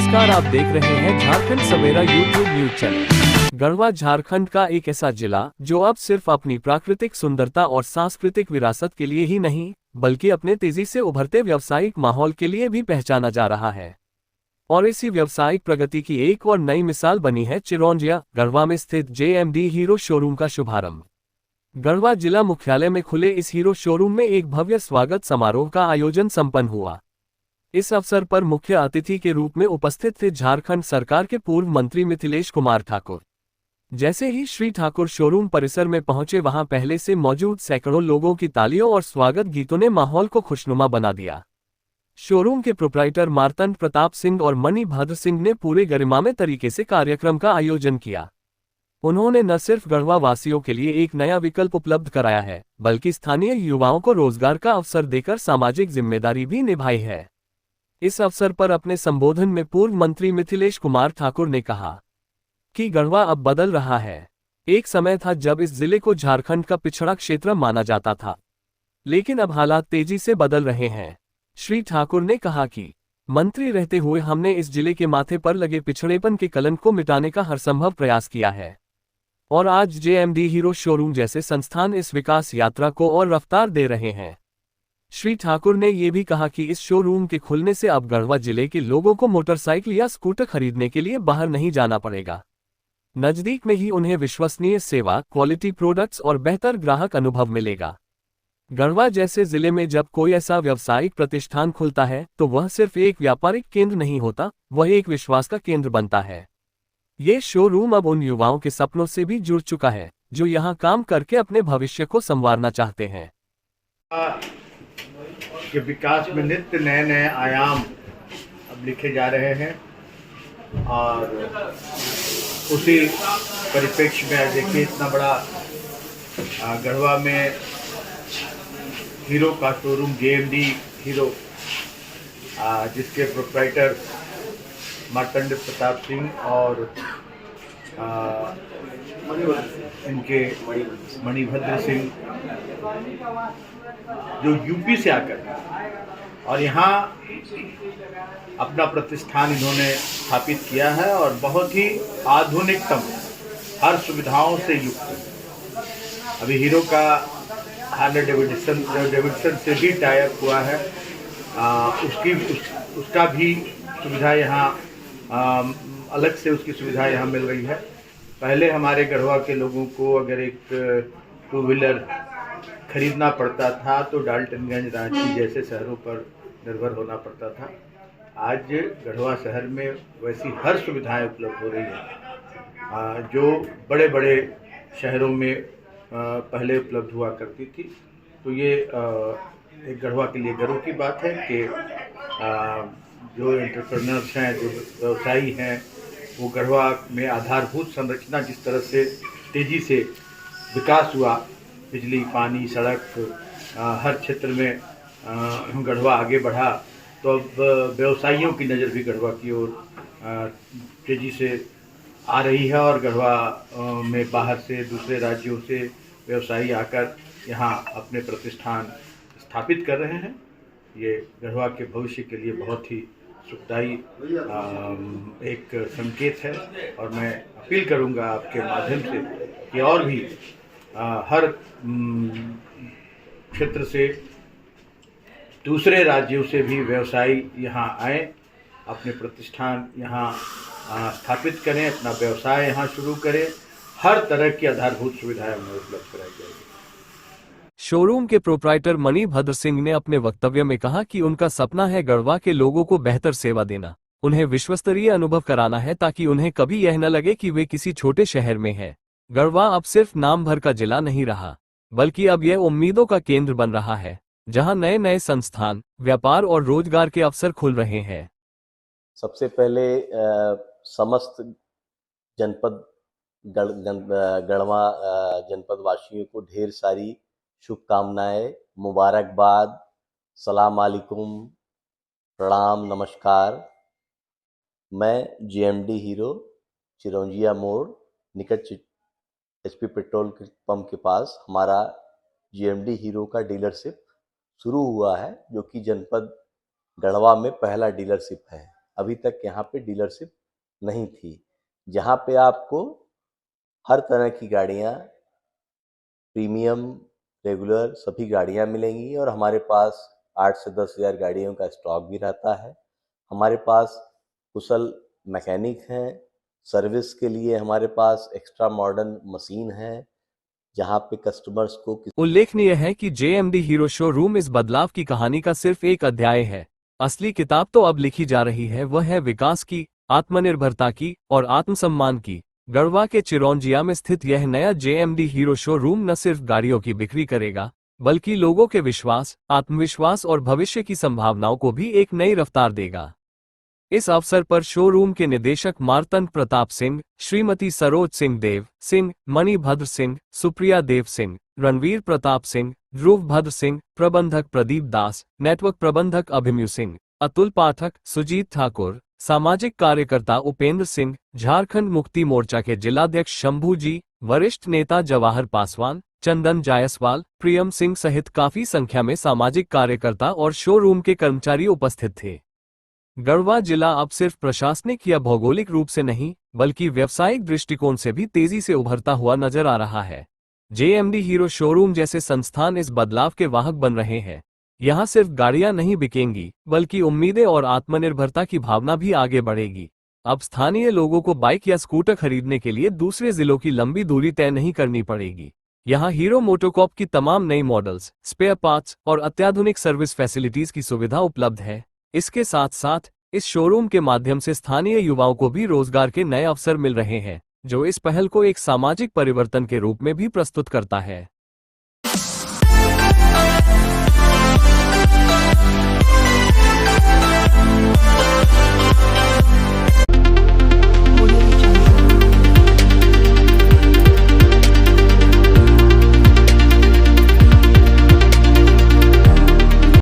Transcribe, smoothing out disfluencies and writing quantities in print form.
नमस्कार, आप देख रहे हैं Jharkhand Savera YouTube news channel. Garhwa Jharkhand का एक ऐसा जिला जो अब सिर्फ अपनी प्राकृतिक सुंदरता और सांस्कृतिक विरासत के लिए ही नहीं बल्कि अपने तेजी से उभरते व्यावसायिक माहौल के लिए भी पहचाना जा रहा है। और इसी व्यावसायिक प्रगति की एक और नई मिसाल बनी है चिरौंजिया गढ़वा में स्थित JMD हीरो शोरूम का शुभारंभ। गढ़वा जिला मुख्यालय में खुले इस हीरो शोरूम में एक भव्य स्वागत समारोह का आयोजन संपन्न हुआ। इस अवसर पर मुख्य अतिथि के रूप में उपस्थित थे झारखंड सरकार के पूर्व मंत्री मिथिलेश कुमार ठाकुर। जैसे ही श्री ठाकुर शोरूम परिसर में पहुंचे, वहां पहले से मौजूद सैकड़ों लोगों की तालियों और स्वागत गीतों ने माहौल को खुशनुमा बना दिया। शोरूम के प्रोप्राइटर मार्तंड प्रताप सिंह और मणिभद्र सिंह ने पूरे गरिमामय तरीके से कार्यक्रम का आयोजन किया। उन्होंने न सिर्फ गढ़वा वासियों के लिए एक नया विकल्प उपलब्ध कराया है, बल्कि स्थानीय युवाओं को रोजगार का अवसर देकर सामाजिक जिम्मेदारी भी निभाई है। इस अवसर पर अपने संबोधन में पूर्व मंत्री मिथिलेश कुमार ठाकुर ने कहा कि गढ़वा अब बदल रहा है। एक समय था जब इस जिले को झारखंड का पिछड़ा क्षेत्र माना जाता था, लेकिन अब हालात तेजी से बदल रहे हैं। श्री ठाकुर ने कहा कि मंत्री रहते हुए हमने इस जिले के माथे पर लगे पिछड़ेपन के कलंक को मिटाने का हरसंभव प्रयास किया है और आज JMD हीरो शोरूम जैसे संस्थान इस विकास यात्रा को और रफ्तार दे रहे हैं। श्री ठाकुर ने यह भी कहा कि इस शोरूम के खुलने से अब गढ़वा जिले के लोगों को मोटरसाइकिल या स्कूटर खरीदने के लिए बाहर नहीं जाना पड़ेगा। नजदीक में ही उन्हें विश्वसनीय सेवा, क्वालिटी प्रोडक्ट्स और बेहतर ग्राहक अनुभव मिलेगा। गढ़वा जैसे जिले में जब कोई ऐसा व्यावसायिक प्रतिष्ठान खुलता है तो वह सिर्फ एक व्यापारिक केंद्र नहीं होता, वह एक विश्वास का केंद्र बनता है। ये शोरूम अब उन युवाओं के सपनों से भी जुड़ चुका है जो यहाँ काम करके अपने भविष्य को संवारना चाहते हैं। के विकास में नित्य नए नए आयाम अब लिखे जा रहे हैं और उसी परिप्रेक्ष्य में देखिए इतना बड़ा गढ़वा में हीरो का शोरूम JMD हीरो, जिसके प्रोप्राइटर मार्तंड प्रताप सिंह और इनके मणिभद्र सिंह जो यूपी से आकर और यहाँ अपना प्रतिष्ठान इन्होंने स्थापित किया है और बहुत ही आधुनिकतम हर सुविधाओं से युक्त। अभी हीरो का हार्ले डेविडसन से भी टाई अप हुआ है, उसका भी सुविधा यहाँ अलग से उसकी सुविधा यहाँ मिल रही है। पहले हमारे गढ़वा के लोगों को अगर एक 2 व्हीलर खरीदना पड़ता था तो डाल्टनगंज, रांची जैसे शहरों पर निर्भर होना पड़ता था। आज गढ़वा शहर में वैसी हर सुविधाएं उपलब्ध हो रही हैं जो बड़े बड़े शहरों में पहले उपलब्ध हुआ करती थी। तो ये एक गढ़वा के लिए गर्व की बात है कि जो एंटरप्रेन्योर्स हैं, जो व्यवसायी हैं, वो गढ़वा में आधारभूत संरचना जिस तरह से तेज़ी से विकास हुआ, बिजली, पानी, सड़क, हर क्षेत्र में गढ़वा आगे बढ़ा, तो अब व्यवसायियों की नज़र भी गढ़वा की ओर तेज़ी से आ रही है और गढ़वा में बाहर से, दूसरे राज्यों से व्यवसायी आकर यहाँ अपने प्रतिष्ठान स्थापित कर रहे हैं। ये गढ़वा के भविष्य के लिए बहुत ही सुखदायी एक संकेत है और मैं अपील करूँगा आपके माध्यम से कि और भी हर क्षेत्र से, दूसरे राज्यों से भी व्यवसायी यहाँ आए, अपने प्रतिष्ठान यहाँ स्थापित करें, अपना व्यवसाय यहाँ शुरू करें। हर तरह की आधारभूत सुविधाएं उन्हें उपलब्ध कराई जाएगी। शोरूम के प्रोप्राइटर मणिभद्र सिंह ने अपने वक्तव्य में कहा कि उनका सपना है गढ़वा के लोगों को बेहतर सेवा देना, उन्हें विश्वस्तरीय अनुभव कराना है ताकि उन्हें कभी यह न लगे कि वे किसी छोटे शहर में हैं। गढ़वा अब सिर्फ नाम भर का जिला नहीं रहा, बल्कि अब यह उम्मीदों का केंद्र बन रहा है, जहां नए नए संस्थान, व्यापार और रोजगार के अवसर खुल रहे हैं। सबसे पहले समस्त जनपद गढ़वा जनपद वासियों को ढेर सारी शुभकामनाएं, मुबारकबाद, सलाम अलैकुम, प्रणाम, नमस्कार। मैं JMD हीरो चिरौंजिया मोड़ निकट HP पेट्रोल पंप के पास हमारा JMD हीरो का डीलरशिप शुरू हुआ है, जो कि जनपद गढ़वा में पहला डीलरशिप है। अभी तक यहाँ पे डीलरशिप नहीं थी, जहाँ पे आपको हर तरह की गाड़ियाँ, प्रीमियम, रेगुलर सभी गाड़ियाँ मिलेंगी और हमारे पास 8 से 10 हज़ार गाड़ियों का स्टॉक भी रहता है। हमारे पास कुशल मैकेनिक हैं, सर्विस के लिए हमारे पास एक्स्ट्रा मॉडर्न मशीन है, जहाँ पे कस्टमर्स को उल्लेखनीय है कि JMD हीरो शोरूम इस बदलाव की कहानी का सिर्फ एक अध्याय है। असली किताब तो अब लिखी जा रही है, वह है विकास की, आत्मनिर्भरता की और आत्मसम्मान की। गढ़वा के चिरौंजिया में स्थित यह नया JMD हीरो शोरूम न सिर्फ गाड़ियों की बिक्री करेगा, बल्कि लोगों के विश्वास, आत्मविश्वास और भविष्य की संभावनाओं को भी एक नई रफ्तार देगा। इस अवसर पर शोरूम के निदेशक मार्तंड प्रताप सिंह, श्रीमती सरोज सिंह देव सिंह, मणिभद्र सिंह, सुप्रिया देव सिंह, रणवीर प्रताप सिंह, ध्रुव भद्र सिंह, प्रबंधक प्रदीप दास, नेटवर्क प्रबंधक अभिमन्यु सिंह, अतुल पाठक, सुजीत ठाकुर, सामाजिक कार्यकर्ता उपेंद्र सिंह, झारखंड मुक्ति मोर्चा के जिलाध्यक्ष शंभू जी, वरिष्ठ नेता जवाहर पासवान, चंदन जायसवाल, प्रियम सिंह सहित काफी संख्या में सामाजिक कार्यकर्ता और शोरूम के कर्मचारी उपस्थित थे। गढ़वा जिला अब सिर्फ प्रशासनिक या भौगोलिक रूप से नहीं, बल्कि व्यावसायिक दृष्टिकोण से भी तेजी से उभरता हुआ नजर आ रहा है। JMD हीरो शोरूम जैसे संस्थान इस बदलाव के वाहक बन रहे हैं। यहाँ सिर्फ गाड़ियां नहीं बिकेंगी, बल्कि उम्मीदें और आत्मनिर्भरता की भावना भी आगे बढ़ेगी। अब स्थानीय लोगों को बाइक या स्कूटर खरीदने के लिए दूसरे जिलों की लंबी दूरी तय नहीं करनी पड़ेगी। यहाँ हीरो मोटोकॉर्प की तमाम नई मॉडल्स, स्पेयर पार्ट्स और अत्याधुनिक सर्विस फैसिलिटीज की सुविधा उपलब्ध है। इसके साथ साथ इस शोरूम के माध्यम से स्थानीय युवाओं को भी रोजगार के नए अवसर मिल रहे हैं, जो इस पहल को एक सामाजिक परिवर्तन के रूप में भी प्रस्तुत करता है।